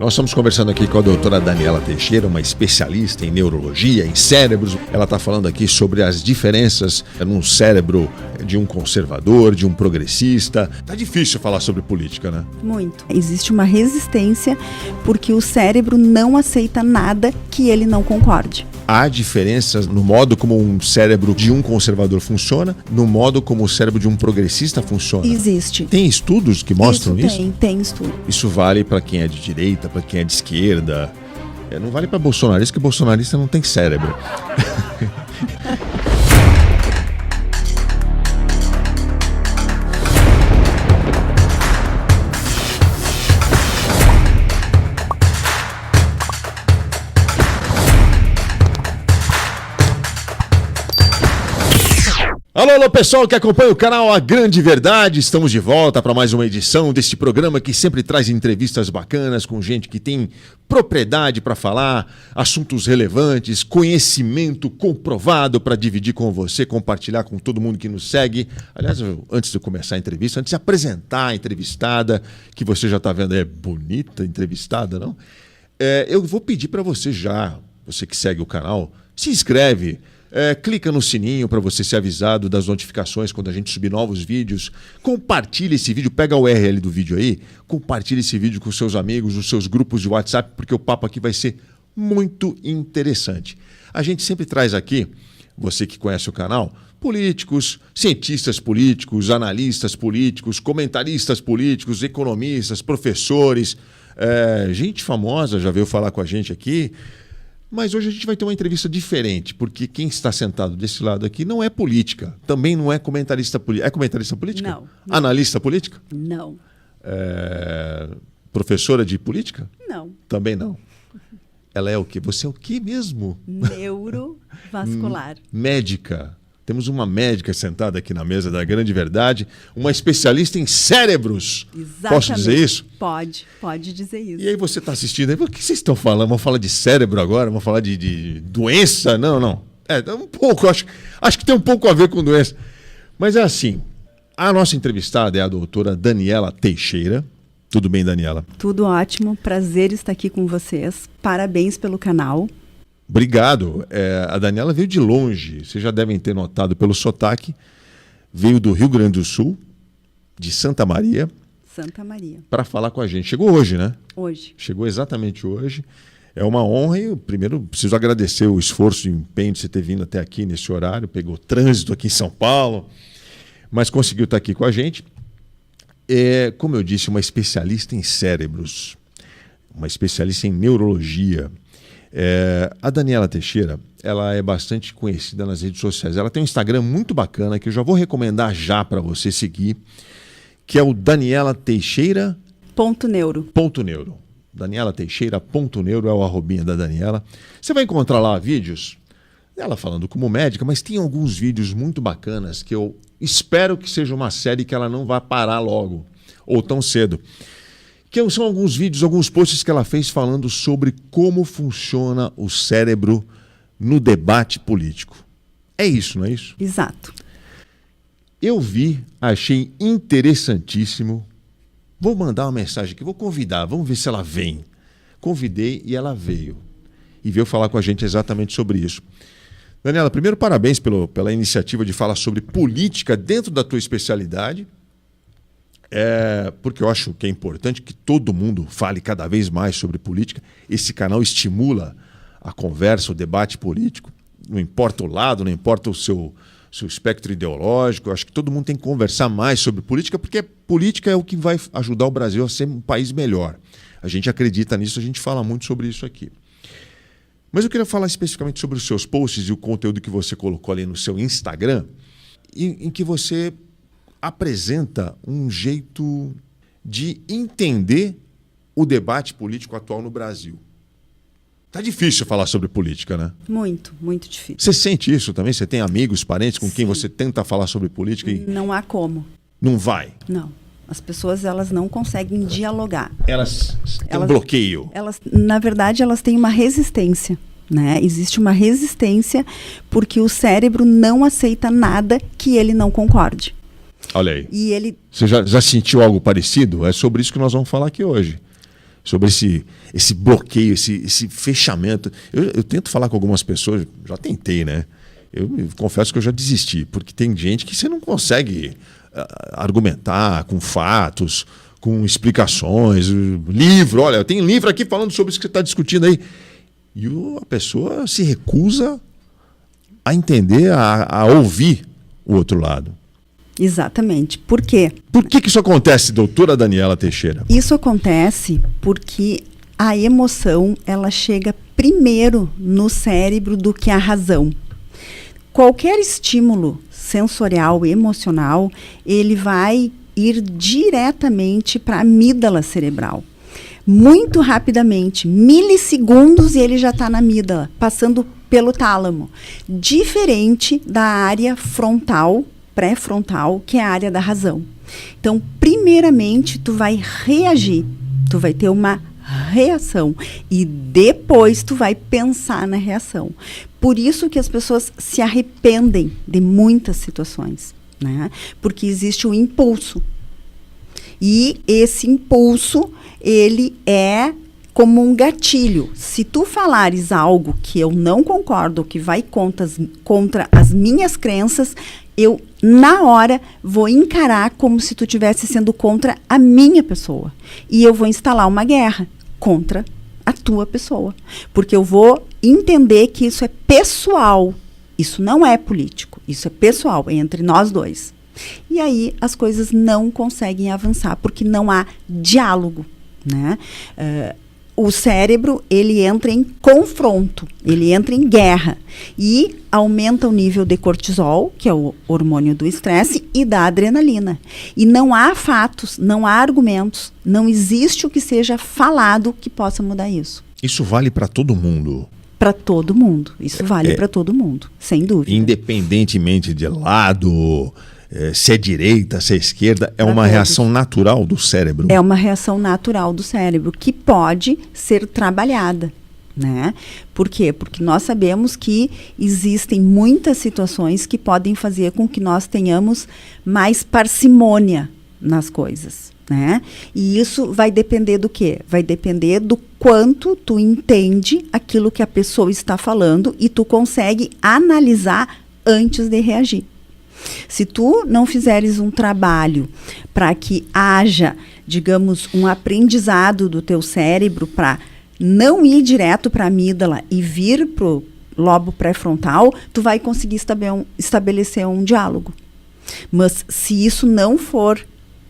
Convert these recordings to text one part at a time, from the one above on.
Nós estamos conversando aqui com a doutora Daniela Teixeira, uma especialista em neurologia, em cérebros. Ela está falando aqui sobre as diferenças num cérebro de um conservador, de um progressista. Tá difícil falar sobre política, né? Muito. Existe uma resistência porque o cérebro não aceita nada que ele não concorde. Há diferenças no modo como um cérebro de um conservador funciona, no modo como o cérebro de um progressista funciona? Existe. Tem estudos que mostram isso? Tem estudo. Isso vale para quem é de direita, para quem é de esquerda. Não vale para bolsonarista, que bolsonarista não tem cérebro. Alô, alô, pessoal que acompanha o canal A Grande Verdade. Estamos de volta para mais uma edição deste programa que sempre traz entrevistas bacanas com gente que tem propriedade para falar, assuntos relevantes, conhecimento comprovado para dividir com você, compartilhar com todo mundo que nos segue. Aliás, antes de começar a entrevista, antes de apresentar a entrevistada, que você já está vendo, é bonita entrevistada, não? Eu vou pedir para você já, você que segue o canal, se inscreve. Clica no sininho para você ser avisado das notificações quando a gente subir novos vídeos. Compartilha esse vídeo, pega o URL do vídeo aí, compartilha esse vídeo com seus amigos, nos seus grupos de WhatsApp, porque o papo aqui vai ser muito interessante. A gente sempre traz aqui, você que conhece o canal, políticos, cientistas políticos, analistas políticos, comentaristas políticos, economistas, professores, gente famosa já veio falar com a gente aqui. Mas hoje a gente vai ter uma entrevista diferente, porque quem está sentado desse lado aqui não é política, também não é comentarista político. É comentarista política? Não. Analista política? Não. Professora de política? Não. Também não. Ela é o quê? Você é o quê mesmo? Neurovascular. Médica. Temos uma médica sentada aqui na mesa da Grande Verdade, uma especialista em cérebros. Exatamente. Posso dizer isso? Pode dizer isso. E aí você está assistindo aí, o que vocês estão falando? Vamos falar de cérebro agora? Vamos falar de doença? Não. Um pouco, acho que tem um pouco a ver com doença. Mas é assim, a nossa entrevistada é a doutora Daniela Teixeira. Tudo bem, Daniela? Tudo ótimo, prazer estar aqui com vocês. Parabéns pelo canal. Obrigado. A Daniela veio de longe, vocês já devem ter notado pelo sotaque. Veio do Rio Grande do Sul, de Santa Maria. Santa Maria. Para falar com a gente. Chegou hoje, né? Hoje. Chegou exatamente hoje. É uma honra e eu primeiro preciso agradecer o esforço e o empenho de você ter vindo até aqui nesse horário. Pegou trânsito aqui em São Paulo, mas conseguiu estar aqui com a gente. Como eu disse, uma especialista em cérebros, uma especialista em neurologia. A Daniela Teixeira, ela é bastante conhecida nas redes sociais. Ela tem um Instagram muito bacana que eu já vou recomendar já para você seguir, que é o Daniela Teixeira .neuro. Daniela Teixeira .neuro é o arrobinha da Daniela. Você vai encontrar lá vídeos dela falando como médica, mas tem alguns vídeos muito bacanas que eu espero que seja uma série que ela não vá parar logo ou tão cedo. Que são alguns vídeos, alguns posts que ela fez falando sobre como funciona o cérebro no debate político. É isso, não é isso? Exato. Eu vi, achei interessantíssimo. Vou mandar uma mensagem aqui, vou convidar, vamos ver se ela vem. Convidei e ela veio. E veio falar com a gente exatamente sobre isso. Daniela, primeiro parabéns pela iniciativa de falar sobre política dentro da tua especialidade. Porque eu acho que é importante que todo mundo fale cada vez mais sobre política. Esse canal estimula a conversa, o debate político. Não importa o lado, não importa o seu espectro ideológico. Eu acho que todo mundo tem que conversar mais sobre política, porque política é o que vai ajudar o Brasil a ser um país melhor. A gente acredita nisso, a gente fala muito sobre isso aqui. Mas eu queria falar especificamente sobre os seus posts e o conteúdo que você colocou ali no seu Instagram, em que você apresenta um jeito de entender o debate político atual no Brasil. Tá difícil falar sobre política, né? Muito difícil. Você sente isso também? Você tem amigos, parentes com quem Sim. você tenta falar sobre política e Não há como. não vai? Não. As pessoas, elas não conseguem dialogar. Elas têm um bloqueio. Na verdade, elas têm uma resistência. Né? Existe uma resistência porque o cérebro não aceita nada que ele não concorde. Olha aí. E ele... Você já sentiu algo parecido? É sobre isso que nós vamos falar aqui hoje. sobre esse bloqueio, esse fechamento. Eu tento falar com algumas pessoas, já tentei, né? Eu confesso que eu já desisti, porque tem gente que você não consegue argumentar com fatos, com explicações, livro. Olha, eu tenho livro aqui falando sobre isso que você está discutindo aí. E a pessoa se recusa a entender, a ouvir o outro lado. Exatamente. Por quê? Por que isso acontece, doutora Daniela Teixeira? Isso acontece porque a emoção, ela chega primeiro no cérebro do que a razão. Qualquer estímulo sensorial e emocional, ele vai ir diretamente para a amígdala cerebral. Muito rapidamente, milissegundos, e ele já está na amígdala, passando pelo tálamo. Diferente da área frontal, pré-frontal, que é a área da razão. Então, primeiramente, tu vai reagir, tu vai ter uma reação e depois tu vai pensar na reação. Por isso que as pessoas se arrependem de muitas situações, né? Porque existe um impulso. E esse impulso, ele é como um gatilho. Se tu falares algo que eu não concordo, que vai contra as minhas crenças, eu, na hora, vou encarar como se tu estivesse sendo contra a minha pessoa. E eu vou instalar uma guerra contra a tua pessoa. Porque eu vou entender que isso é pessoal. Isso não é político. Isso é pessoal, é entre nós dois. E aí as coisas não conseguem avançar, porque não há diálogo, né? O cérebro, ele entra em confronto, ele entra em guerra e aumenta o nível de cortisol, que é o hormônio do estresse, e da adrenalina. E não há fatos, não há argumentos, não existe o que seja falado que possa mudar isso. Isso vale para todo mundo? Para todo mundo, isso vale para todo mundo, sem dúvida. Independentemente de lado, se é direita, se é esquerda, é uma todos. reação natural do cérebro? É uma reação natural do cérebro que pode ser trabalhada, né? Por quê? Porque nós sabemos que existem muitas situações que podem fazer com que nós tenhamos mais parcimônia nas coisas, né? E isso vai depender do quê? Vai depender do quanto tu entende aquilo que a pessoa está falando e tu consegue analisar antes de reagir. Se tu não fizeres um trabalho para que haja, digamos, um aprendizado do teu cérebro para não ir direto para a amígdala e vir para o lobo pré-frontal, tu vai conseguir estabelecer um diálogo. Mas se isso não for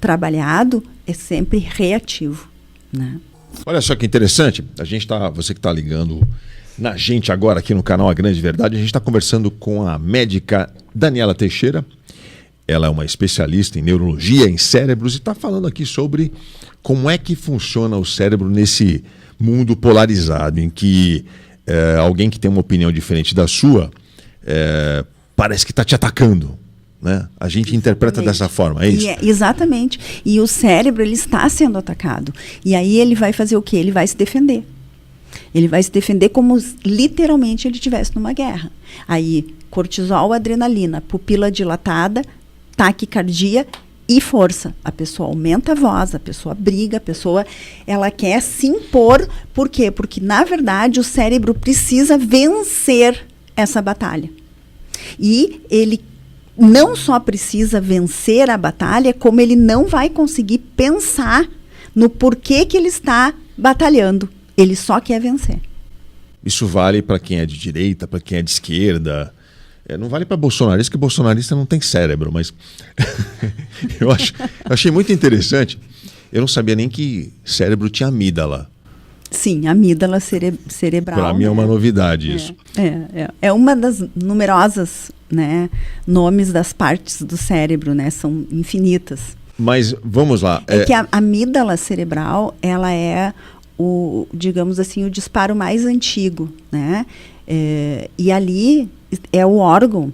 trabalhado, é sempre reativo, né? Olha só que interessante, você que está ligando na gente agora aqui no canal A Grande Verdade, a gente está conversando com a médica Daniela Teixeira. Ela é uma especialista em neurologia, em cérebros, e está falando aqui sobre como é que funciona o cérebro nesse mundo polarizado, em que alguém que tem uma opinião diferente da sua parece que está te atacando, né? A gente interpreta dessa forma, é isso? Exatamente. E o cérebro, ele está sendo atacado. E aí ele vai fazer o quê? Ele vai se defender. Ele vai se defender como literalmente ele estivesse numa guerra. Aí, cortisol, adrenalina, pupila dilatada, taquicardia e força. A pessoa aumenta a voz, a pessoa briga, a pessoa ela quer se impor. Por quê? Porque, na verdade, o cérebro precisa vencer essa batalha. E ele não só precisa vencer a batalha, como ele não vai conseguir pensar no porquê que ele está batalhando. Ele só quer vencer. Isso vale para quem é de direita, para quem é de esquerda. Não vale para bolsonarista, porque bolsonarista não tem cérebro, mas eu achei muito interessante. Eu não sabia nem que cérebro tinha amígdala. Sim, amígdala cerebral. Para mim é uma novidade isso. É uma das numerosas, né, nomes das partes do cérebro, né? São infinitas. Mas vamos lá. Que a amígdala cerebral, ela é digamos assim, o disparo mais antigo, né? E ali é o órgão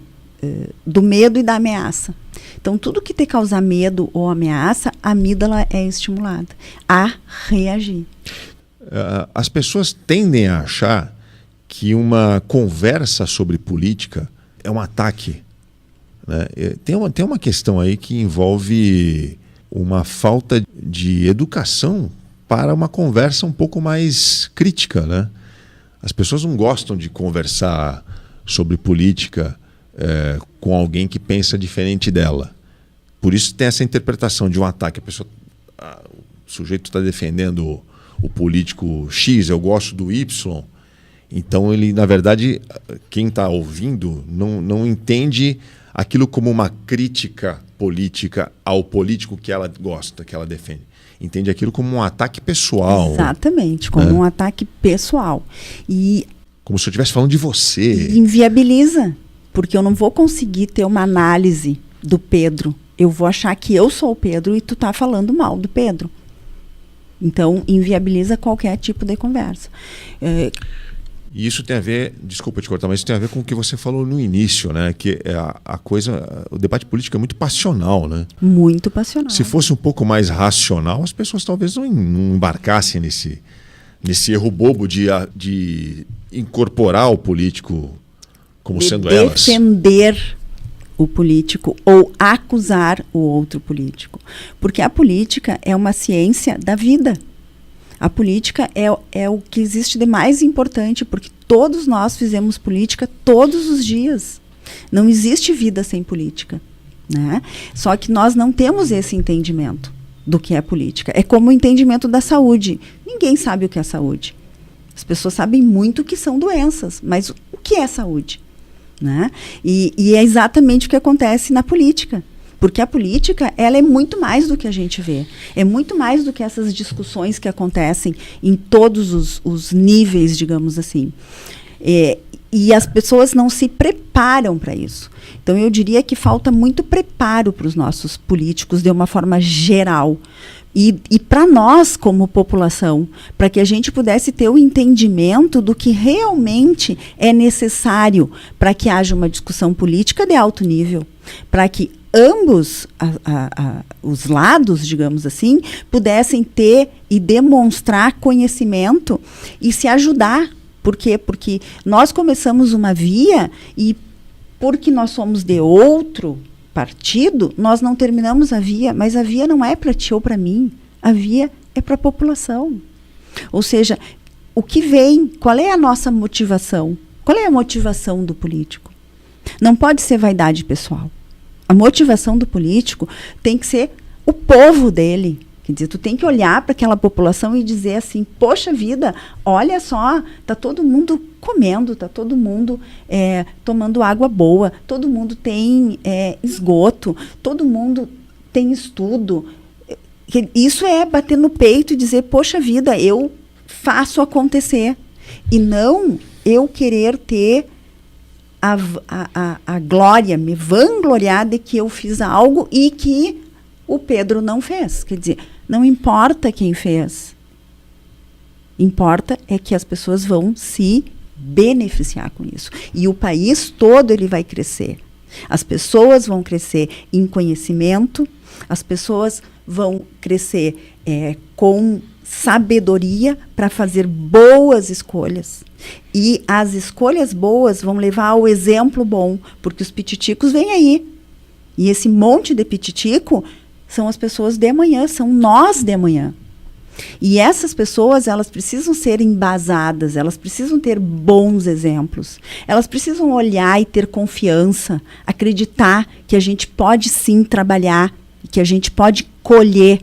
do medo e da ameaça. Então, tudo que te causar medo ou ameaça, a amígdala é estimulada a reagir. As pessoas tendem a achar que uma conversa sobre política é um ataque, né? Tem uma questão aí que envolve uma falta de educação para uma conversa um pouco mais crítica, né? As pessoas não gostam de conversar sobre política com alguém que pensa diferente dela. Por isso tem essa interpretação de um ataque. O sujeito está defendendo o político X, eu gosto do Y. Então, ele, na verdade, quem está ouvindo não entende aquilo como uma crítica política ao político que ela gosta, que ela defende. Entende aquilo como um ataque pessoal. Exatamente, como um ataque pessoal. E como se eu estivesse falando de você. Inviabiliza, porque eu não vou conseguir ter uma análise do Pedro. Eu vou achar que eu sou o Pedro e tu está falando mal do Pedro. Então, inviabiliza qualquer tipo de conversa. E isso tem a ver, desculpa te cortar, mas isso tem a ver com o que você falou no início, né? Que o debate político é muito passional, né? Muito passional. Se fosse um pouco mais racional, as pessoas talvez não embarcassem nesse erro bobo de incorporar o político como sendo elas. Defender o político ou acusar o outro político. Porque a política é uma ciência da vida. A política é o que existe de mais importante, porque todos nós fizemos política todos os dias. Não existe vida sem política, né? Só que nós não temos esse entendimento do que é política. É como o entendimento da saúde. Ninguém sabe o que é saúde. As pessoas sabem muito o que são doenças, mas o que é saúde? Né? E é exatamente o que acontece na política. Porque a política, ela é muito mais do que a gente vê. É muito mais do que essas discussões que acontecem em todos os níveis, digamos assim. E as pessoas não se preparam para isso. Então, eu diria que falta muito preparo para os nossos políticos, de uma forma geral. E para nós, como população, para que a gente pudesse ter o entendimento do que realmente é necessário para que haja uma discussão política de alto nível, para que ambos os lados, digamos assim, pudessem ter e demonstrar conhecimento e se ajudar. Por quê? Porque nós começamos uma via e porque nós somos de outro partido, nós não terminamos a via, mas a via não é para ti ou para mim, a via é para a população. Ou seja, o que vem, qual é a nossa motivação? Qual é a motivação do político? Não pode ser vaidade pessoal. A motivação do político tem que ser o povo dele. Quer dizer, tu tem que olhar para aquela população e dizer assim, poxa vida, olha só, está todo mundo comendo, está todo mundo tomando água boa, todo mundo tem esgoto, todo mundo tem estudo. Isso é bater no peito e dizer, poxa vida, eu faço acontecer. E não eu querer ter a glória, me vangloriar de que eu fiz algo e que o Pedro não fez. Quer dizer, não importa quem fez. Importa é que as pessoas vão se beneficiar com isso. E o país todo ele vai crescer. As pessoas vão crescer em conhecimento, as pessoas vão crescer com sabedoria para fazer boas escolhas. E as escolhas boas vão levar ao exemplo bom, porque os pititicos vêm aí. E esse monte de pititico são as pessoas de amanhã, são nós de amanhã. E essas pessoas, elas precisam ser embasadas, elas precisam ter bons exemplos, elas precisam olhar e ter confiança, acreditar que a gente pode sim trabalhar, que a gente pode colher,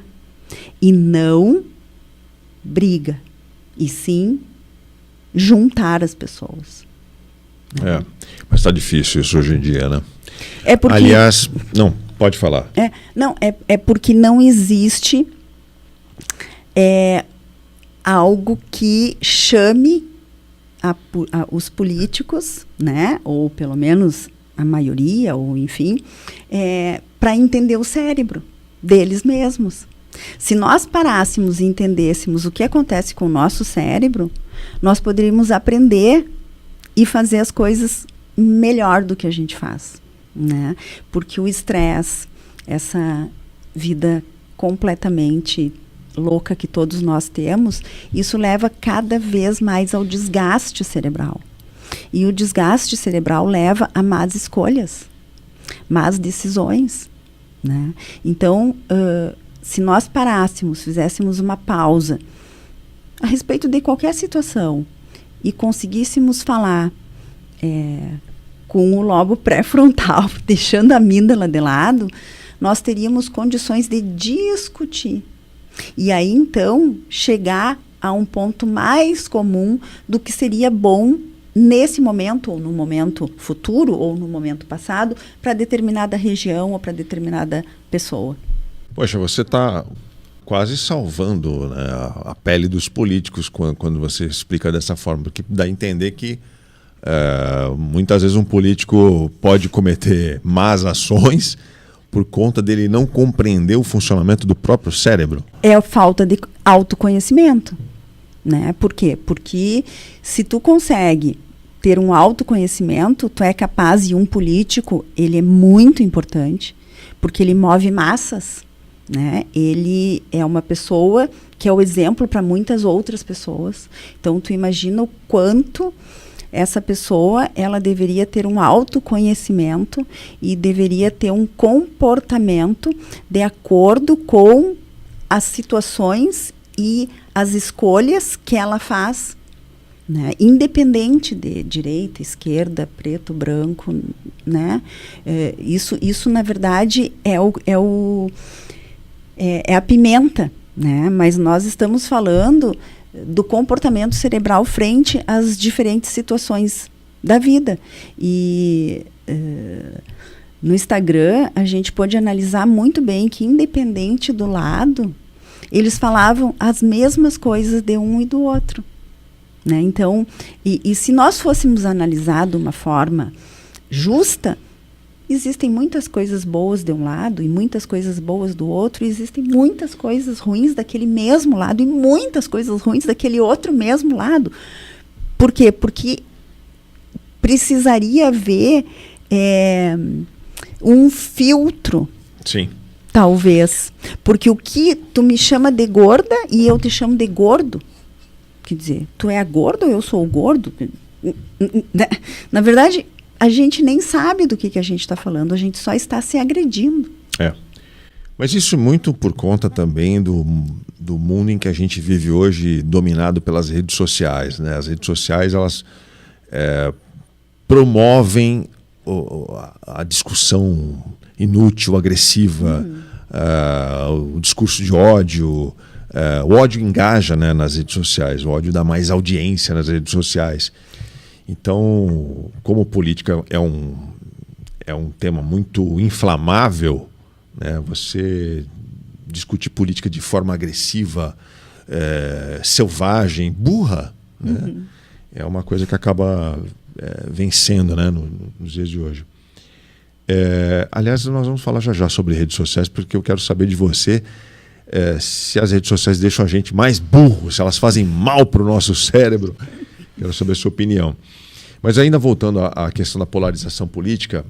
e não briga, e sim juntar as pessoas. Mas está difícil isso hoje em dia, né? Porque, aliás, não, pode falar. É porque não existe algo que chame os políticos, né, ou pelo menos a maioria, ou enfim, para entender o cérebro deles mesmos. Se nós parássemos e entendêssemos o que acontece com o nosso cérebro, nós poderíamos aprender e fazer as coisas melhor do que a gente faz, né? Porque o estresse, essa vida completamente louca que todos nós temos, isso leva cada vez mais ao desgaste cerebral. E o desgaste cerebral leva a más escolhas, más decisões, né? Então, se nós parássemos, fizéssemos uma pausa a respeito de qualquer situação e conseguíssemos falar com o lobo pré-frontal, deixando a amígdala de lado, nós teríamos condições de discutir. E aí, então, chegar a um ponto mais comum do que seria bom nesse momento, ou no momento futuro, ou no momento passado, para determinada região ou para determinada pessoa. Poxa, você está quase salvando, né, a pele dos políticos quando você explica dessa forma, porque dá a entender que muitas vezes um político pode cometer más ações por conta dele não compreender o funcionamento do próprio cérebro. É a falta de autoconhecimento, né? Por quê? Porque se tu consegue ter um autoconhecimento, tu é capaz, e um político, ele é muito importante, porque ele move massas, né? Ele é uma pessoa que é o exemplo para muitas outras pessoas. Então, tu imagina o quanto essa pessoa, ela deveria ter um autoconhecimento e deveria ter um comportamento de acordo com as situações e as escolhas que ela faz, né? Independente de direita, esquerda, preto, branco, né? Isso na verdade é a pimenta, né? Mas nós estamos falando do comportamento cerebral frente às diferentes situações da vida. E no Instagram a gente pode analisar muito bem que, independente do lado, eles falavam as mesmas coisas de um e do outro, né? Então, e se nós fôssemos analisar de uma forma justa, existem muitas coisas boas de um lado e muitas coisas boas do outro, e existem muitas coisas ruins daquele mesmo lado e muitas coisas ruins daquele outro mesmo lado. Por quê? Porque precisaria haver um filtro. Sim. Talvez. Porque o que tu me chama de gorda e eu te chamo de gordo, quer dizer, tu é a gorda ou eu sou o gordo? Na verdade, a gente nem sabe do que a gente está falando, a gente só está se agredindo. Mas isso muito por conta também do mundo em que a gente vive hoje, dominado pelas redes sociais, né? As redes sociais, elas promovem a discussão inútil, agressiva, o discurso de ódio. O ódio engaja, né, nas redes sociais, o ódio dá mais audiência nas redes sociais. Então, como política é um tema muito inflamável, né, você discutir política de forma agressiva, selvagem, burra, né, é uma coisa que acaba vencendo, né, nos dias de hoje. Aliás, nós vamos falar já sobre redes sociais, porque eu quero saber de você se as redes sociais deixam a gente mais burro, se elas fazem mal para o nosso cérebro. Quero saber a sua opinião. Mas ainda voltando à questão da polarização política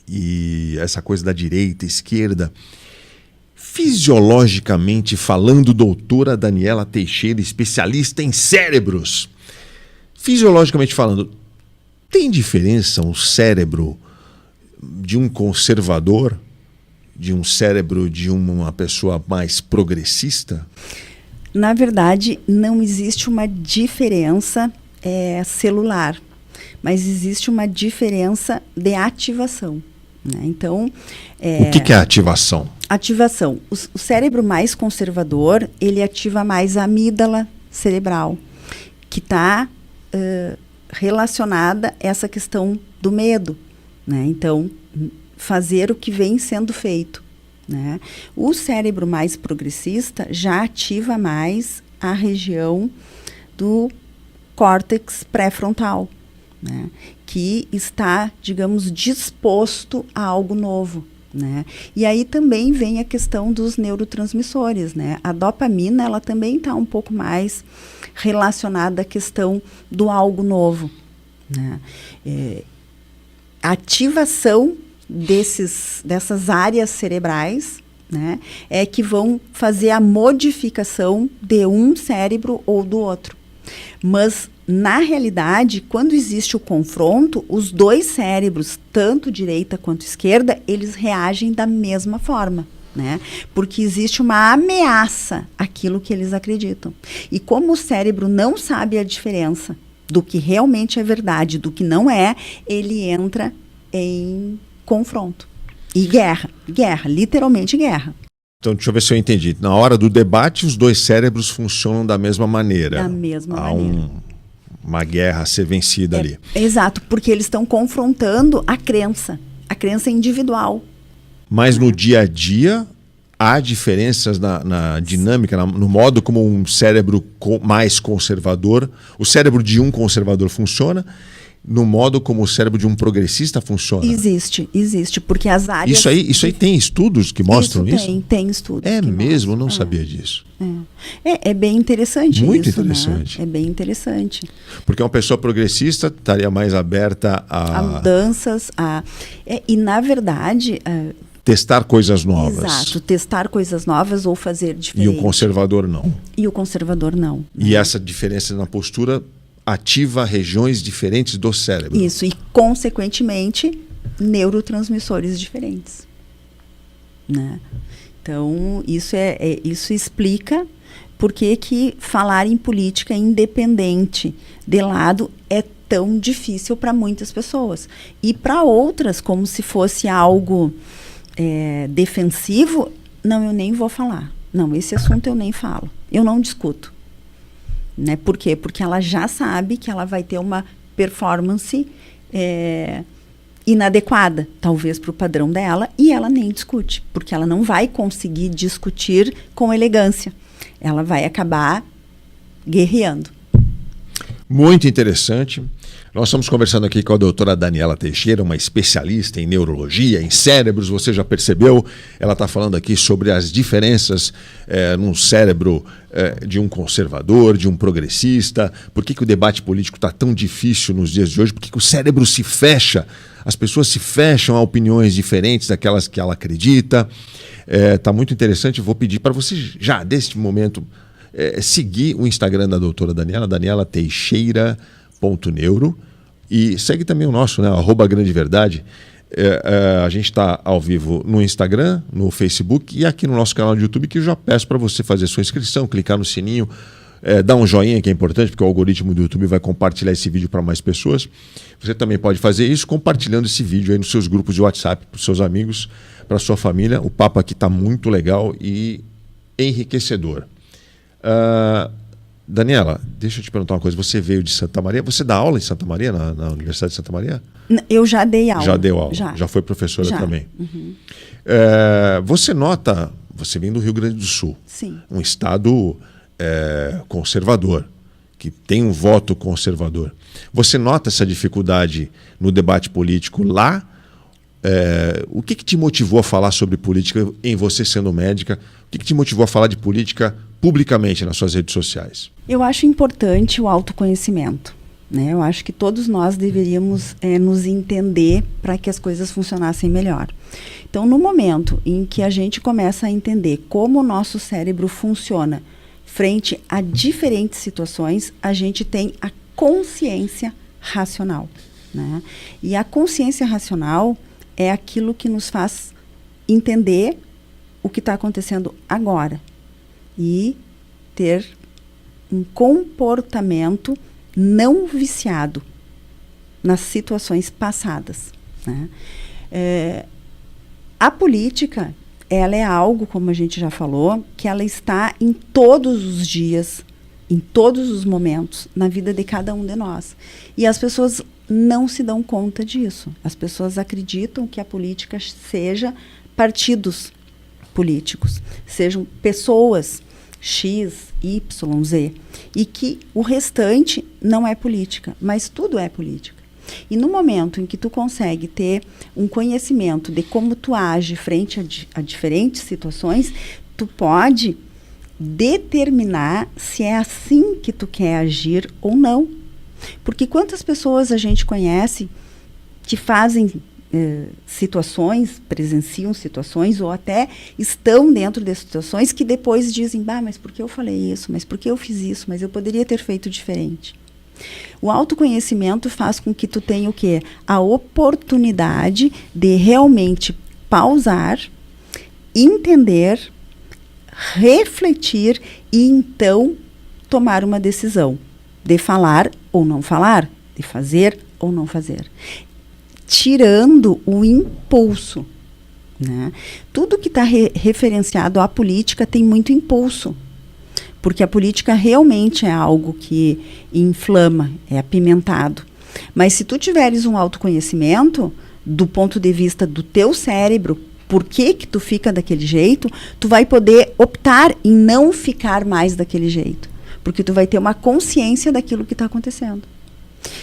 e essa coisa da direita, esquerda, fisiologicamente falando, doutora Daniela Teixeira, especialista em cérebros, fisiologicamente falando, tem diferença um cérebro de um conservador, de um cérebro de uma pessoa mais progressista? Na verdade, não existe uma diferença celular, mas existe uma diferença de ativação, né? Então, o que é ativação? Ativação. O cérebro mais conservador, ele ativa mais a amígdala cerebral, que está relacionada a essa questão do medo, né? Então, fazer o que vem sendo feito, né? O cérebro mais progressista já ativa mais a região do córtex pré-frontal, né? Que está, digamos, disposto a algo novo, né? E aí também vem a questão dos neurotransmissores, né? A dopamina, ela também está um pouco mais relacionada à questão do algo novo, né? A ativação dessas áreas cerebrais, né, é que vão fazer a modificação de um cérebro ou do outro. Mas, na realidade, quando existe o confronto, os dois cérebros, tanto direita quanto esquerda, eles reagem da mesma forma, né? Porque existe uma ameaça àquilo que eles acreditam. E como o cérebro não sabe a diferença do que realmente é verdade, do que não é, ele entra em confronto. E guerra, literalmente guerra. Então, deixa eu ver se eu entendi. Na hora do debate, os dois cérebros funcionam da mesma maneira. Da mesma Há maneira. Uma guerra a ser vencida ali. Exato, porque eles estão confrontando a crença individual. Mas no dia a dia, há diferenças na dinâmica, no modo como um cérebro mais conservador, o cérebro de um conservador funciona, no modo como o cérebro de um progressista funciona. Existe, porque as áreas... Isso aí tem estudos que mostram isso? Tem estudos. É que mesmo? mostram. Eu não sabia disso. É bem interessante Muito isso, interessante. Né? É bem interessante. Porque uma pessoa progressista estaria mais aberta A mudanças, e na verdade... testar coisas novas. Exato, testar coisas novas ou fazer diferente. E o conservador não. E o conservador não. E essa diferença na postura ativa regiões diferentes do cérebro. Isso, e consequentemente, neurotransmissores diferentes. Né? Então, isso explica por que falar em política independente de lado é tão difícil para muitas pessoas. E para outras, como se fosse algo defensivo, não, eu nem vou falar. Não, esse assunto eu nem falo. Eu não discuto. Né? Por quê? Porque ela já sabe que ela vai ter uma performance inadequada, talvez para o padrão dela, e ela nem discute, porque ela não vai conseguir discutir com elegância. Ela vai acabar guerreando. Muito interessante. Nós estamos conversando aqui com a doutora Daniela Teixeira, uma especialista em neurologia, em cérebros, você já percebeu. Ela está falando aqui sobre as diferenças no cérebro de um conservador, de um progressista. Por que o debate político está tão difícil nos dias de hoje? Por que o cérebro se fecha? As pessoas se fecham a opiniões diferentes daquelas que ela acredita. Está muito interessante. Vou pedir para você, já deste momento, seguir o Instagram da doutora Daniela, Daniela Teixeira.neuro, e segue também o nosso, né, @grandeverdade. A gente está ao vivo no Instagram, no Facebook e aqui no nosso canal de YouTube, que eu já peço para você fazer sua inscrição, clicar no sininho, dar um joinha, que é importante, porque o algoritmo do YouTube vai compartilhar esse vídeo para mais pessoas. Você também pode fazer isso compartilhando esse vídeo aí nos seus grupos de WhatsApp, para os seus amigos, para a sua família. O papo aqui está muito legal e enriquecedor. Daniela, deixa eu te perguntar uma coisa. Você veio de Santa Maria? Você dá aula em Santa Maria, na Universidade de Santa Maria? Eu já dei aula. Já deu aula? Já foi professora também? Uhum. Você nota... Você vem do Rio Grande do Sul. Sim. Um estado conservador, que tem um voto conservador. Você nota essa dificuldade no debate político lá? O que te motivou a falar sobre política em você sendo médica? O que te motivou a falar de política publicamente nas suas redes sociais? Eu acho importante o autoconhecimento. Né? Eu acho que todos nós deveríamos nos entender para que as coisas funcionassem melhor. Então, no momento em que a gente começa a entender como o nosso cérebro funciona frente a diferentes situações, a gente tem a consciência racional. Né? E a consciência racional é aquilo que nos faz entender o que está acontecendo agora e ter um comportamento não viciado nas situações passadas. Né? A política, ela é algo, como a gente já falou, que ela está em todos os dias, em todos os momentos, na vida de cada um de nós. E as pessoas não se dão conta disso. As pessoas acreditam que a política seja partidos políticos, sejam pessoas X, Y, Z, e que o restante não é política, mas tudo é política. E no momento em que tu consegue ter um conhecimento de como tu age frente a diferentes situações, tu pode determinar se é assim que tu quer agir ou não. Porque quantas pessoas a gente conhece que fazem situações, presenciam situações ou até estão dentro de situações que depois dizem, mas por que eu falei isso? Mas por que eu fiz isso? Mas eu poderia ter feito diferente. O autoconhecimento faz com que tu tenha o quê? A oportunidade de realmente pausar, entender, refletir e então tomar uma decisão de falar ou não falar, de fazer ou não fazer. Tirando o impulso, né? Tudo que está referenciado à política tem muito impulso, porque a política realmente é algo que inflama, é apimentado. Mas se tu tiveres um autoconhecimento, do ponto de vista do teu cérebro, por que tu fica daquele jeito, tu vai poder optar em não ficar mais daquele jeito, porque tu vai ter uma consciência daquilo que está acontecendo.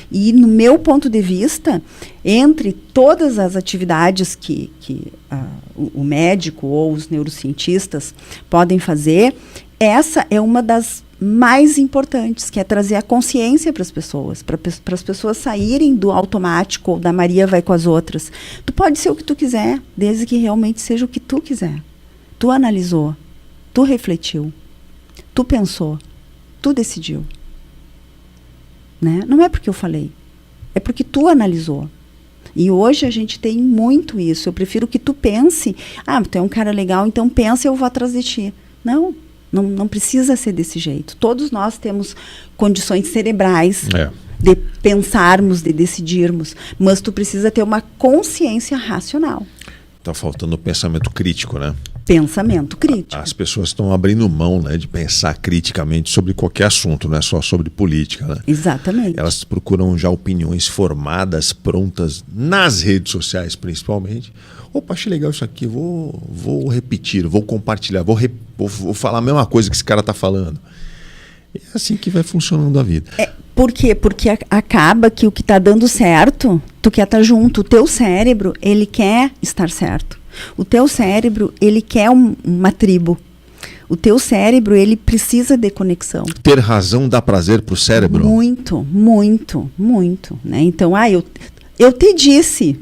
E no meu ponto de vista, entre todas as atividades que o médico ou os neurocientistas podem fazer, essa é uma das mais importantes, que é trazer a consciência para as pessoas, para as pessoas saírem do automático ou da Maria vai com as outras. Tu pode ser o que tu quiser, desde que realmente seja o que tu quiser. Tu analisou, tu refletiu, tu pensou, tu decidiu. Né? Não é porque eu falei, é porque tu analisou. E hoje a gente tem muito isso. Eu prefiro que tu pense, tu é um cara legal, então pensa, eu vou atrás de ti. Não precisa ser desse jeito. Todos nós temos condições cerebrais de pensarmos, de decidirmos, mas tu precisa ter uma consciência racional. Tá faltando o pensamento crítico, né? Pensamento crítico. As pessoas estão abrindo mão, né, de pensar criticamente sobre qualquer assunto, não é só sobre política, né? Exatamente. Elas procuram já opiniões formadas, prontas, nas redes sociais principalmente. Opa, achei legal isso aqui, vou repetir, vou compartilhar, vou falar a mesma coisa que esse cara está falando. É assim que vai funcionando a vida. Por quê? Porque acaba que o que está dando certo, tu quer estar junto. O teu cérebro, ele quer estar certo. O teu cérebro, ele quer uma tribo. O teu cérebro, ele precisa de conexão. Ter razão dá prazer pro cérebro? Muito, muito, muito. Né? Então, eu te disse.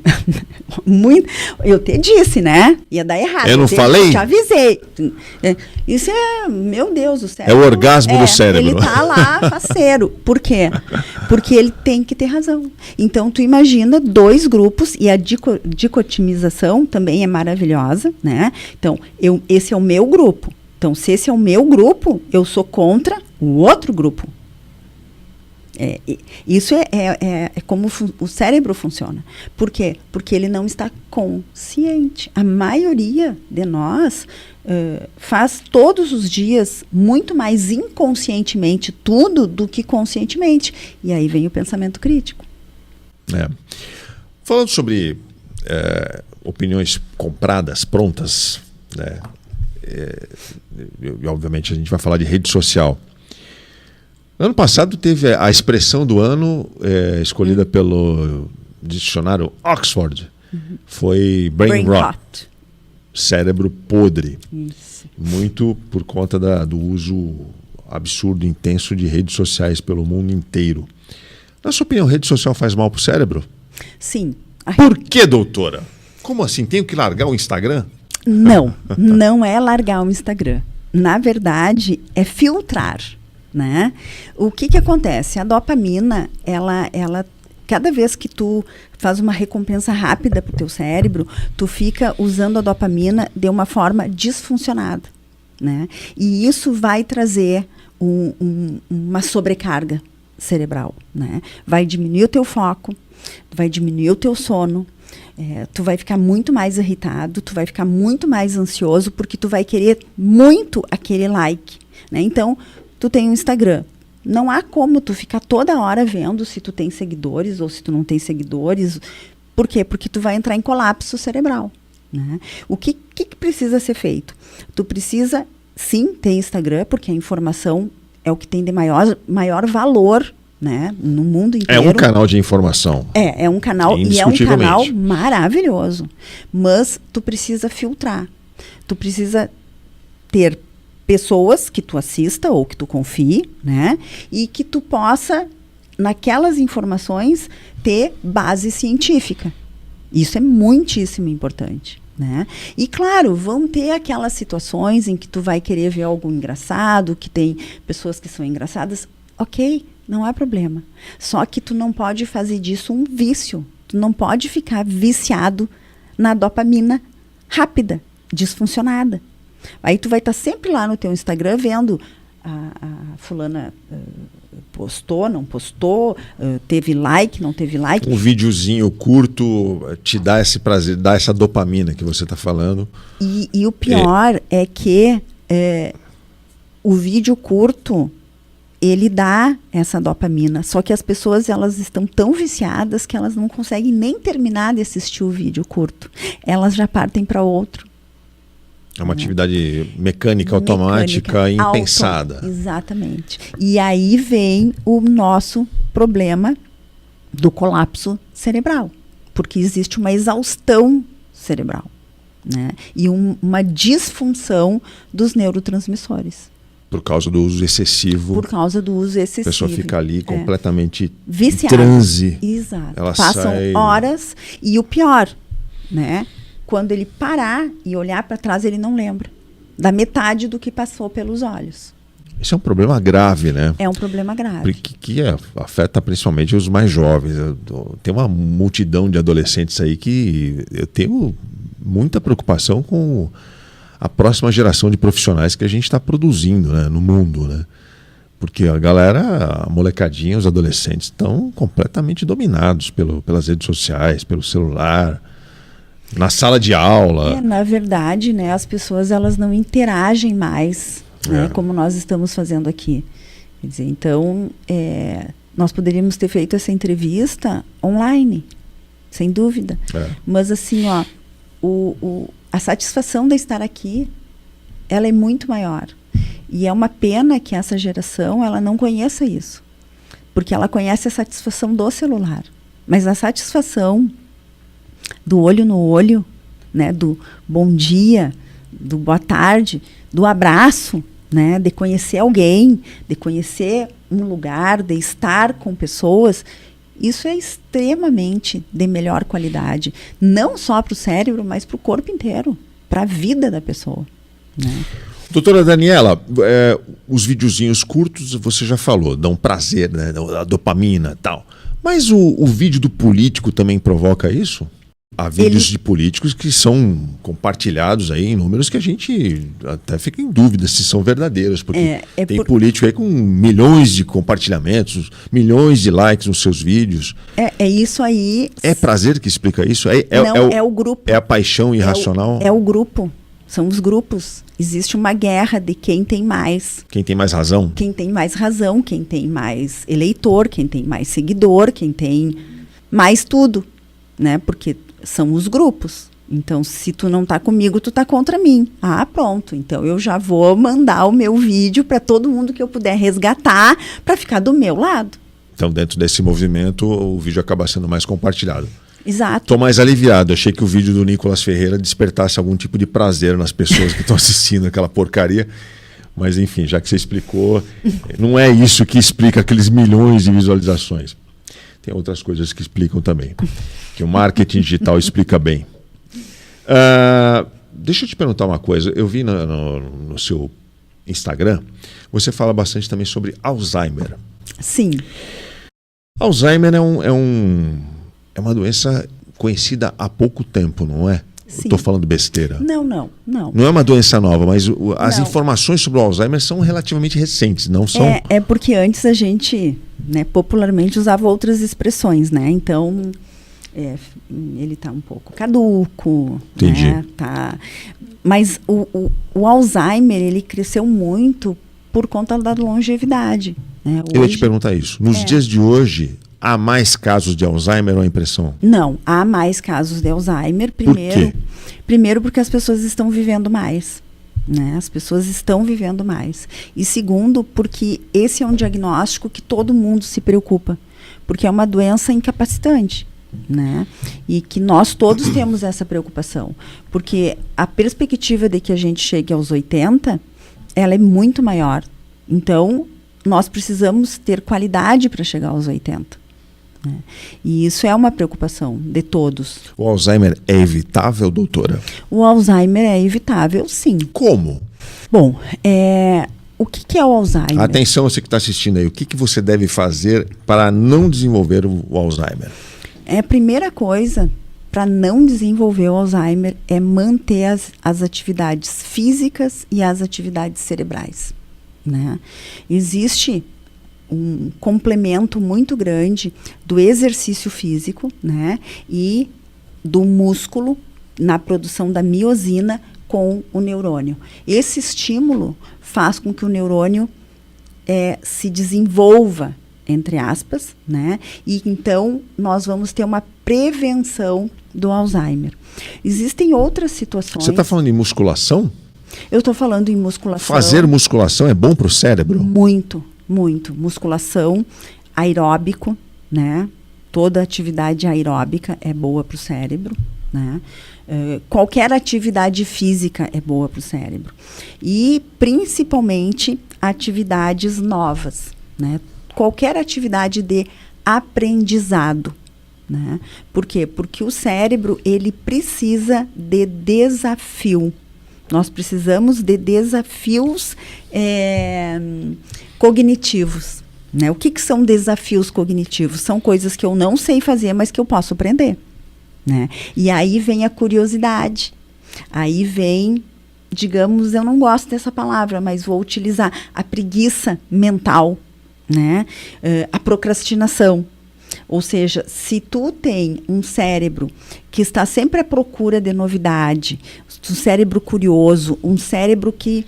Eu te disse, né? Ia dar errado. Eu não falei? Eu te avisei. Isso é, meu Deus, o cérebro. É o orgasmo do cérebro. Ele tá lá, faceiro. Por quê? Porque ele tem que ter razão. Então, tu imagina dois grupos, e a dicotimização também é maravilhosa, né? Então, esse é o meu grupo. Então, se esse é o meu grupo, eu sou contra o outro grupo. Isso é como o cérebro funciona. Por quê? Porque ele não está consciente. A maioria de nós faz todos os dias muito mais inconscientemente tudo do que conscientemente. E aí vem o pensamento crítico. Falando sobre opiniões compradas, prontas, né? E obviamente a gente vai falar de rede social. Ano passado teve a expressão do ano escolhida pelo dicionário Oxford. Foi brain rot. Cérebro podre. Isso. Muito por conta do uso absurdo, intenso de redes sociais pelo mundo inteiro. Na sua opinião, rede social faz mal para o cérebro? Sim. Por que, doutora? Como assim? Tenho que largar o Instagram? Não é largar o Instagram. Na verdade, é filtrar. Né? O que acontece? A dopamina, ela cada vez que tu faz uma recompensa rápida para o teu cérebro, tu fica usando a dopamina de uma forma disfuncionada, né? E isso vai trazer uma sobrecarga cerebral, né? Vai diminuir o teu foco, vai diminuir o teu sono, tu vai ficar muito mais irritado, tu vai ficar muito mais ansioso, porque tu vai querer muito aquele like, né? Então, tu tem um Instagram. Não há como tu ficar toda hora vendo se tu tem seguidores ou se tu não tem seguidores. Por quê? Porque tu vai entrar em colapso cerebral. Né? O que precisa ser feito? Tu precisa, sim, ter Instagram, porque a informação é o que tem de maior valor, né, no mundo inteiro. É um canal de informação. É um canal, e é um canal maravilhoso. Mas tu precisa filtrar. Tu precisa ter pessoas que tu assista ou que tu confie, né? E que tu possa, naquelas informações, ter base científica. Isso é muitíssimo importante, né? E, claro, vão ter aquelas situações em que tu vai querer ver algo engraçado, que tem pessoas que são engraçadas. Ok, não há problema. Só que tu não pode fazer disso um vício. Tu não pode ficar viciado na dopamina rápida. disfuncionada. Aí tu vai estar sempre lá no teu Instagram vendo a fulana postou, não postou, teve like, não teve like. Um videozinho curto te dá esse prazer, dá essa dopamina que você está falando. E o pior é que o vídeo curto, ele dá essa dopamina. Só que as pessoas, elas estão tão viciadas que elas não conseguem nem terminar de assistir o vídeo curto. Elas já partem para outro. É uma atividade mecânica, automática, impensada. Exatamente. E aí vem o nosso problema do colapso cerebral. Porque existe uma exaustão cerebral, né? E uma disfunção dos neurotransmissores. Por causa do uso excessivo. Por causa do uso excessivo. A pessoa fica ali completamente viciada. Em transe. Exato. Ela Passam sai... horas. E o pior, né? Quando ele parar e olhar para trás, ele não lembra da metade do que passou pelos olhos. Isso é um problema grave, né? É um problema grave. Porque que afeta principalmente os mais jovens. Tem uma multidão de adolescentes aí que eu tenho muita preocupação com a próxima geração de profissionais que a gente está produzindo, né, no mundo, né? Porque a galera, a molecadinha, os adolescentes estão completamente dominados pelas redes sociais, pelo celular, na sala de aula. Na verdade, né, as pessoas elas não interagem mais, né, como nós estamos fazendo aqui. Quer dizer, então, nós poderíamos ter feito essa entrevista online, sem dúvida. Mas assim, ó, a satisfação de estar aqui, ela é muito maior. E é uma pena que essa geração ela não conheça isso. Porque ela conhece a satisfação do celular. Mas a satisfação do olho no olho, né, do bom dia, do boa tarde, do abraço, né, de conhecer alguém, de conhecer um lugar, de estar com pessoas, isso é extremamente de melhor qualidade. Não só para o cérebro, mas para o corpo inteiro, para a vida da pessoa, né? Doutora Daniela, os videozinhos curtos, você já falou, dão prazer, né, a dopamina e tal. Mas o vídeo do político também provoca isso? Há vídeos de políticos que são compartilhados aí em números que a gente até fica em dúvida se são verdadeiros, porque tem político aí com milhões de compartilhamentos, milhões de likes nos seus vídeos. É isso aí. É prazer que explica isso? Não, é o grupo. É a paixão irracional? É o grupo. São os grupos. Existe uma guerra de quem tem mais. Quem tem mais razão? Quem tem mais razão, quem tem mais eleitor, quem tem mais seguidor, quem tem mais tudo, né? Porque são os grupos. Então, se tu não tá comigo, tu tá contra mim. Ah, pronto. Então, eu já vou mandar o meu vídeo para todo mundo que eu puder resgatar para ficar do meu lado. Então, dentro desse movimento, o vídeo acaba sendo mais compartilhado. Exato. Estou mais aliviado. Achei que o vídeo do Nicolas Ferreira despertasse algum tipo de prazer nas pessoas que estão assistindo aquela porcaria. Mas, enfim, já que você explicou, não é isso que explica aqueles milhões de visualizações. Tem outras coisas que explicam também, que o marketing digital explica bem. Deixa eu te perguntar uma coisa. Eu vi no seu Instagram, você fala bastante também sobre Alzheimer. Sim. Alzheimer é uma doença conhecida há pouco tempo, não é? Estou falando besteira. Não. Não é uma doença nova, mas as informações sobre o Alzheimer são relativamente recentes, não são... É porque antes a gente, né, popularmente usava outras expressões, né? Então, ele está um pouco caduco. Entendi. Né? Tá. Mas o Alzheimer, ele cresceu muito por conta da longevidade. Né? Eu ia te perguntar isso. Nos dias de hoje... Há mais casos de Alzheimer ou a impressão? Não, há mais casos de Alzheimer. Primeiro porque as pessoas estão vivendo mais. Né? As pessoas estão vivendo mais. E segundo, porque esse é um diagnóstico que todo mundo se preocupa. Porque é uma doença incapacitante. Né? E que nós todos temos essa preocupação. Porque a perspectiva de que a gente chegue aos 80, ela é muito maior. Então, nós precisamos ter qualidade para chegar aos 80. Né? E isso é uma preocupação de todos. O Alzheimer é evitável, doutora? O Alzheimer é evitável, sim. Como? Bom, o que é o Alzheimer? Atenção, você que está assistindo aí, o que você deve fazer para não desenvolver o Alzheimer? A primeira coisa para não desenvolver o Alzheimer é manter as atividades físicas e as atividades cerebrais, né? Existe um complemento muito grande do exercício físico, né, e do músculo na produção da miosina com o neurônio. Esse estímulo faz com que o neurônio se desenvolva, entre aspas, né? E então nós vamos ter uma prevenção do Alzheimer. Existem outras situações. Você está falando em musculação? Eu estou falando em musculação. Fazer musculação é bom para o cérebro? Muito, muito. Musculação, aeróbico, né? Toda atividade aeróbica é boa para o cérebro, né? Qualquer atividade física é boa para o cérebro. E, principalmente, atividades novas, né? Qualquer atividade de aprendizado, né? Por quê? Porque o cérebro, ele precisa de desafio. Nós precisamos de desafios cognitivos, né? O que são desafios cognitivos? São coisas que eu não sei fazer, mas que eu posso aprender, né? E aí vem a curiosidade, aí vem, digamos, eu não gosto dessa palavra, mas vou utilizar a preguiça mental, né? A procrastinação. Ou seja, se tu tem um cérebro que está sempre à procura de novidade, um cérebro curioso, um cérebro que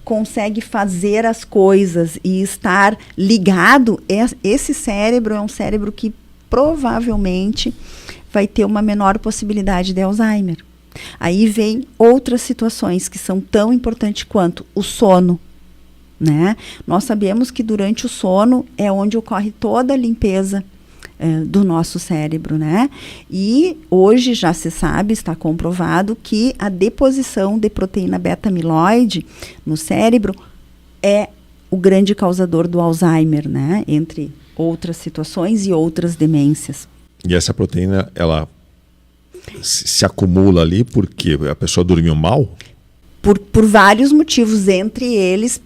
consegue fazer as coisas e estar ligado, esse cérebro é um cérebro que provavelmente vai ter uma menor possibilidade de Alzheimer. Aí vem outras situações que são tão importantes quanto o sono, né? Nós sabemos que durante o sono é onde ocorre toda a limpeza do nosso cérebro, né? E hoje já se sabe, está comprovado que a deposição de proteína beta-amiloide no cérebro é o grande causador do Alzheimer, né? Entre outras situações e outras demências. E essa proteína, ela se acumula ali porque a pessoa dormiu mal? Por vários motivos, entre eles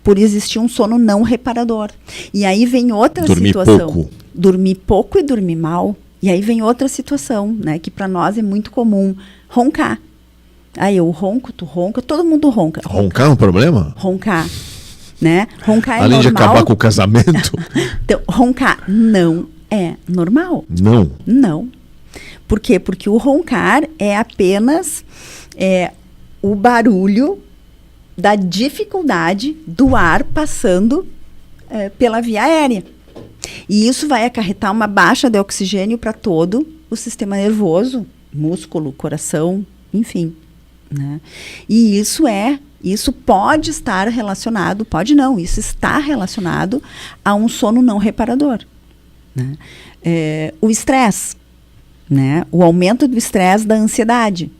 por existir um sono não reparador. E aí vem outra situação. Pouco. Dormir pouco e dormir mal. E aí vem outra situação, né, que para nós é muito comum, roncar. Aí eu ronco, tu ronca, todo mundo ronca. Roncar é um problema? Roncar, né? Roncar é Além normal. de acabar com o casamento? Então, roncar não é normal. Não? Não. Por quê? Porque o roncar é apenas o barulho da dificuldade do ar passando pela via aérea. E isso vai acarretar uma baixa de oxigênio para todo o sistema nervoso, músculo, coração, enfim, né? E isso pode estar relacionado, pode não, isso está relacionado a um sono não reparador, né? O estresse, né? O aumento do estresse, da ansiedade.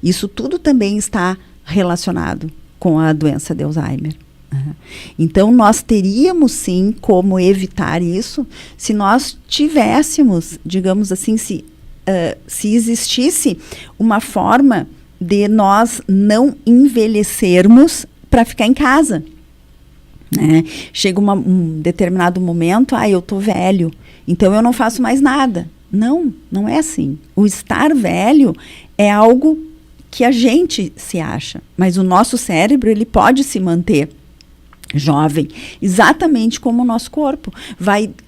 Isso tudo também está relacionado com a doença de Alzheimer. Então, nós teríamos, sim, como evitar isso se nós tivéssemos, digamos assim, se existisse uma forma de nós não envelhecermos para ficar em casa, né? Chega um determinado momento, eu tô velho, então eu não faço mais nada. Não, não é assim. O estar velho é algo que a gente se acha, mas o nosso cérebro, ele pode se manter jovem, exatamente como o nosso corpo.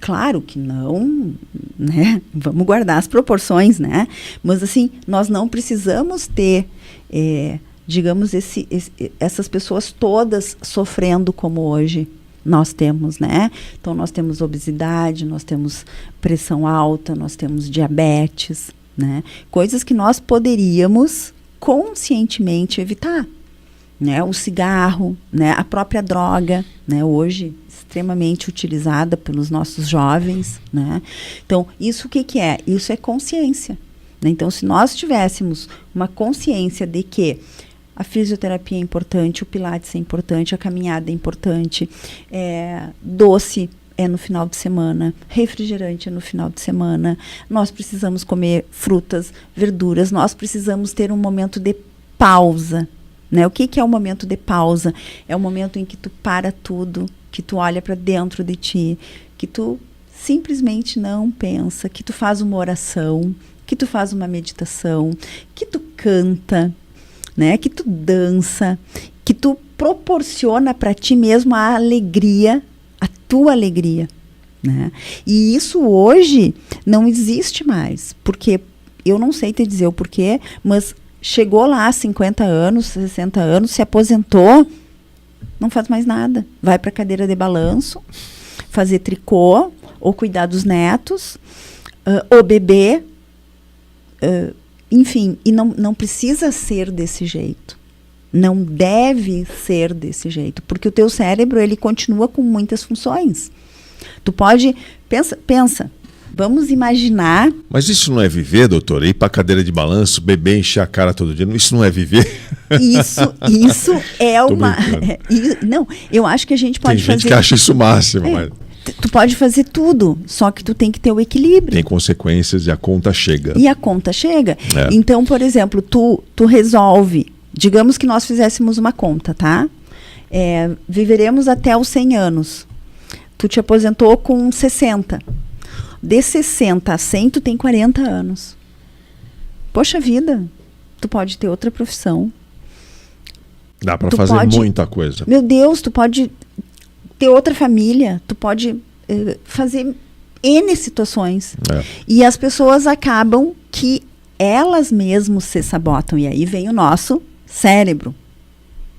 Claro que não, né? Vamos guardar as proporções, né? Mas assim, nós não precisamos ter, digamos, essas pessoas todas sofrendo como hoje nós temos, né? Então, nós temos obesidade, nós temos pressão alta, nós temos diabetes, né? Coisas que nós poderíamos conscientemente evitar. Né, o cigarro, né, a própria droga, né, hoje extremamente utilizada pelos nossos jovens, né? Então, isso o que é? Isso é consciência, né? Então, se nós tivéssemos uma consciência de que a fisioterapia é importante, o pilates é importante, a caminhada é importante, doce é no final de semana, refrigerante é no final de semana, nós precisamos comer frutas, verduras, nós precisamos ter um momento de pausa. Né? O que é o momento de pausa? É o momento em que tu para tudo, que tu olha para dentro de ti, que tu simplesmente não pensa, que tu faz uma oração, que tu faz uma meditação, que tu canta, né? Que tu dança, que tu proporciona para ti mesmo a alegria, a tua alegria, né? E isso hoje não existe mais, porque eu não sei te dizer o porquê, mas chegou lá 50 anos, 60 anos, se aposentou, não faz mais nada. Vai para a cadeira de balanço, fazer tricô, ou cuidar dos netos, ou beber, enfim, e não precisa ser desse jeito. Não deve ser desse jeito, porque o teu cérebro, ele continua com muitas funções. Tu pode, pensa, vamos imaginar... Mas isso não é viver, doutora? Ir para a cadeira de balanço, beber, encher a cara todo dia, isso não é viver? Isso é uma... não, eu acho que a gente pode fazer... Tem gente que acha isso o máximo, mas... Tu pode fazer tudo, só que tu tem que ter o equilíbrio. Tem consequências e a conta chega. É. Então, por exemplo, tu resolve, digamos que nós fizéssemos uma conta, tá? Viveremos até os 100 anos. Tu te aposentou com 60. De 60 a 100, tu tem 40 anos. Poxa vida, tu pode ter outra profissão. Dá para fazer muita coisa. Meu Deus, tu pode ter outra família, tu pode fazer N situações. E as pessoas acabam que elas mesmas se sabotam. E aí vem o nosso cérebro.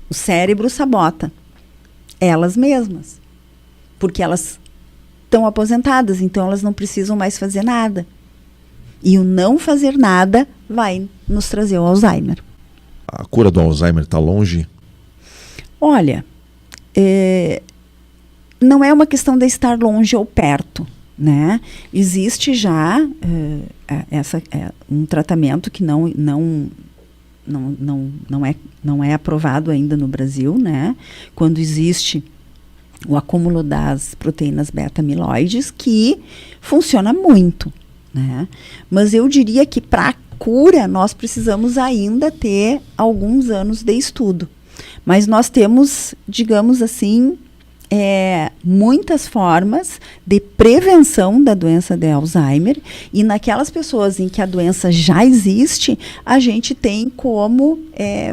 O cérebro sabota elas mesmas. Porque elas estão aposentadas, então elas não precisam mais fazer nada. E o não fazer nada vai nos trazer o Alzheimer. A cura do Alzheimer está longe? Olha, não é uma questão de estar longe ou perto, né? Existe já um tratamento que não é aprovado ainda no Brasil, né? Quando existe o acúmulo das proteínas beta-amiloides, que funciona muito, né? Mas eu diria que para a cura nós precisamos ainda ter alguns anos de estudo. Mas nós temos, digamos assim, muitas formas de prevenção da doença de Alzheimer, e naquelas pessoas em que a doença já existe, a gente tem como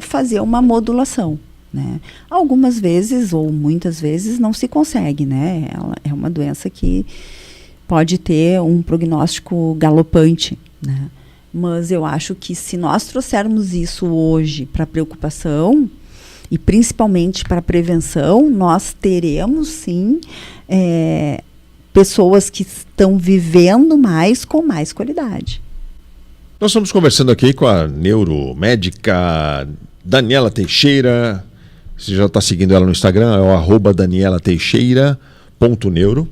fazer uma modulação, né? Algumas vezes ou muitas vezes não se consegue, né? Ela é uma doença que pode ter um prognóstico galopante, né? Mas eu acho que se nós trouxermos isso hoje para preocupação e principalmente para prevenção, nós teremos sim pessoas que estão vivendo mais com mais qualidade. Nós estamos conversando aqui com a neuromédica Daniela Teixeira. Você já está seguindo ela no Instagram, é o @daniela_teixeira.neuro.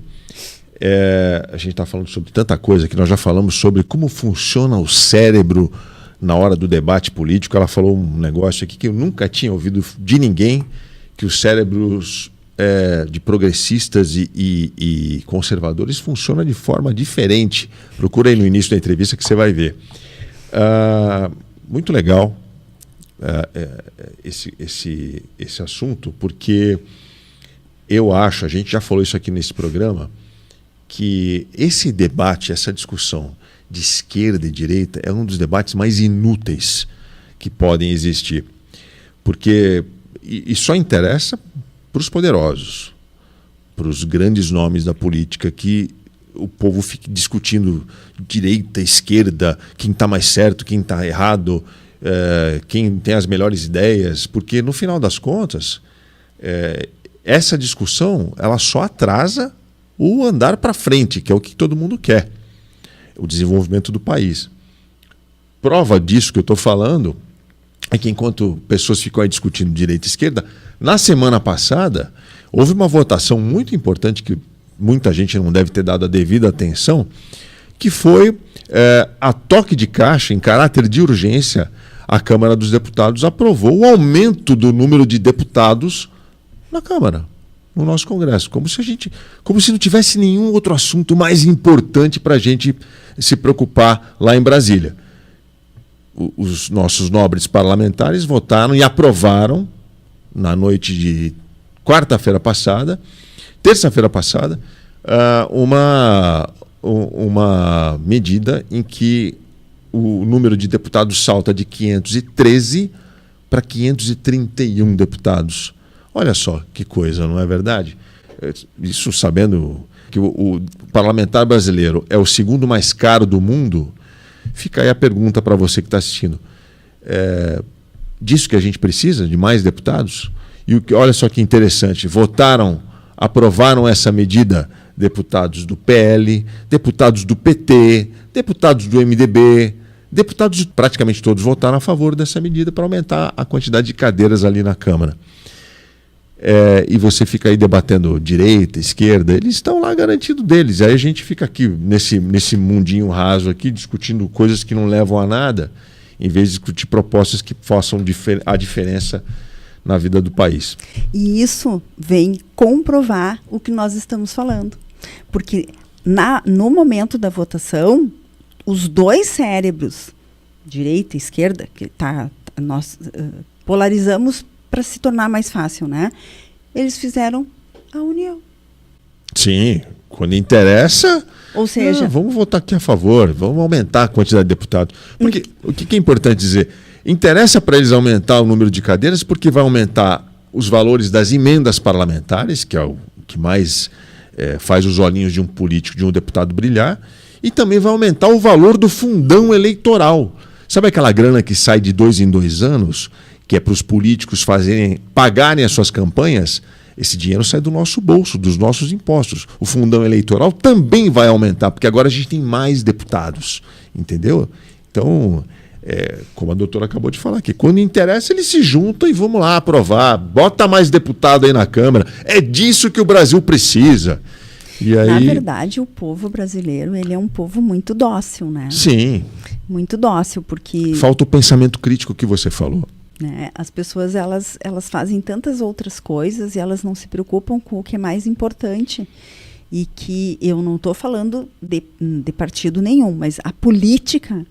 A gente está falando sobre tanta coisa que nós já falamos sobre como funciona o cérebro na hora do debate político. Ela falou um negócio aqui que eu nunca tinha ouvido de ninguém, que os cérebros de progressistas e conservadores funcionam de forma diferente. Procura aí no início da entrevista que você vai ver. Muito legal esse assunto, porque eu acho, a gente já falou isso aqui nesse programa, que esse debate, essa discussão de esquerda e direita é um dos debates mais inúteis que podem existir. Porque e só interessa para os poderosos, para os grandes nomes da política, que o povo fique discutindo direita, esquerda, quem está mais certo, quem está errado, quem tem as melhores ideias, porque no final das contas essa discussão ela só atrasa o andar para frente, que é o que todo mundo quer, o desenvolvimento do país. Prova disso que eu estou falando é que enquanto pessoas ficam aí discutindo direita e esquerda, na semana passada houve uma votação muito importante que muita gente não deve ter dado a devida atenção, que foi a toque de caixa, em caráter de urgência, a Câmara dos Deputados aprovou o aumento do número de deputados na Câmara, no nosso Congresso, como se não tivesse nenhum outro assunto mais importante para a gente se preocupar lá em Brasília. Os nossos nobres parlamentares votaram e aprovaram na noite de terça-feira passada, uma medida em que o número de deputados salta de 513 para 531 deputados. Olha só que coisa, não é verdade? Isso sabendo que o parlamentar brasileiro é o segundo mais caro do mundo, fica aí a pergunta para você que está assistindo. Disso que a gente precisa, de mais deputados? E olha só que interessante, aprovaram essa medida deputados do PL, deputados do PT, deputados do MDB, deputados, praticamente todos votaram a favor dessa medida para aumentar a quantidade de cadeiras ali na Câmara. E você fica aí debatendo direita, esquerda, eles estão lá garantido deles. Aí a gente fica aqui nesse mundinho raso aqui, discutindo coisas que não levam a nada, em vez de discutir propostas que façam a diferença na vida do país. E isso vem comprovar o que nós estamos falando. Porque no momento da votação, os dois cérebros, direita e esquerda, que nós polarizamos para se tornar mais fácil, né? Eles fizeram a união. Sim, quando interessa... Ou seja... vamos votar aqui a favor, vamos aumentar a quantidade de deputados. Porque o que é importante dizer? Interessa para eles aumentar o número de cadeiras porque vai aumentar os valores das emendas parlamentares, que é o que mais faz os olhinhos de um político, de um deputado brilhar, e também vai aumentar o valor do fundão eleitoral. Sabe aquela grana que sai de 2 em 2 anos, que é para os políticos pagarem as suas campanhas? Esse dinheiro sai do nosso bolso, dos nossos impostos. O fundão eleitoral também vai aumentar, porque agora a gente tem mais deputados, entendeu? Então, como a doutora acabou de falar aqui, quando interessa eles se juntam e vamos lá aprovar, bota mais deputado aí na Câmara. É disso que o Brasil precisa. E aí... Na verdade, o povo brasileiro, ele é um povo muito dócil, né? Sim. Muito dócil, porque... Falta o pensamento crítico que você falou. Né? As pessoas, elas fazem tantas outras coisas e elas não se preocupam com o que é mais importante. E que eu não estou falando de partido nenhum, mas a política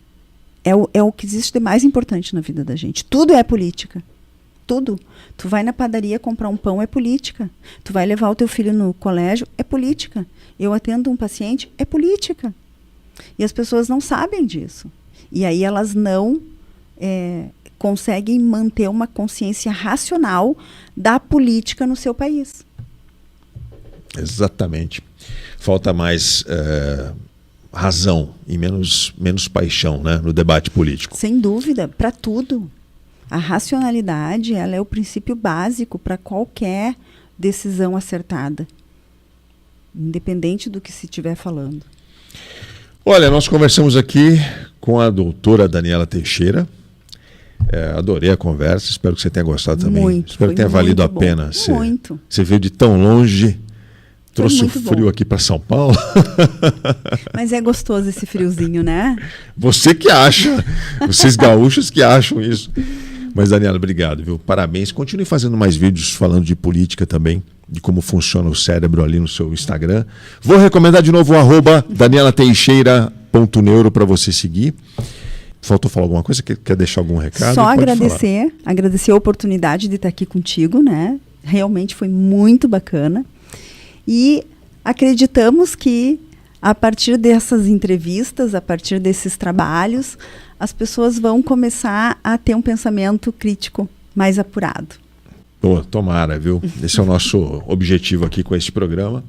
é o que existe de mais importante na vida da gente. Tudo é política. Tudo. Tu vai na padaria comprar um pão, é política. Tu vai levar o teu filho no colégio, é política. Eu atendo um paciente, é política. E as pessoas não sabem disso. E aí elas não conseguem manter uma consciência racional da política no seu país. Exatamente. Falta mais razão e menos paixão, né, no debate político. Sem dúvida, para tudo. A racionalidade, ela é o princípio básico para qualquer decisão acertada, independente do que se estiver falando. Olha, nós conversamos aqui com a doutora Daniela Teixeira. Adorei a conversa, espero que você tenha gostado também. Muito, espero que tenha valido a pena. Muito. Você veio de tão longe, trouxe o frio aqui para São Paulo. Mas é gostoso esse friozinho, né? Você que acha, vocês gaúchos que acham isso. Mas, Daniela, obrigado, viu? Parabéns. Continue fazendo mais vídeos falando de política também, de como funciona o cérebro ali no seu Instagram. Vou recomendar de novo o @daniela_teixeira.neuro para você seguir. Faltou falar alguma coisa? Quer deixar algum recado? Só agradecer a oportunidade de estar aqui contigo, né? Realmente foi muito bacana. E acreditamos que a partir dessas entrevistas, a partir desses trabalhos, as pessoas vão começar a ter um pensamento crítico mais apurado. Boa, tomara, viu? Esse é o nosso objetivo aqui com esse programa.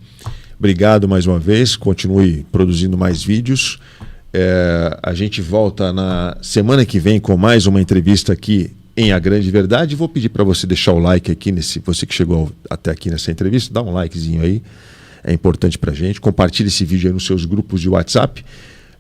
Obrigado mais uma vez, continue produzindo mais vídeos. A gente volta na semana que vem com mais uma entrevista aqui em A Grande Verdade. Vou pedir para você deixar o like aqui, você que chegou até aqui nessa entrevista, dá um likezinho aí, é importante para a gente. Compartilhe esse vídeo aí nos seus grupos de WhatsApp.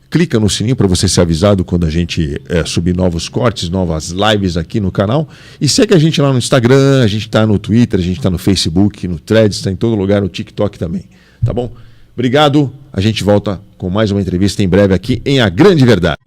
Clica no sininho para você ser avisado quando a gente subir novos cortes, novas lives aqui no canal. E segue a gente lá no Instagram, a gente está no Twitter, a gente está no Facebook, no Threads, está em todo lugar, no TikTok também. Tá bom? Obrigado. A gente volta com mais uma entrevista em breve aqui em A Grande Verdade.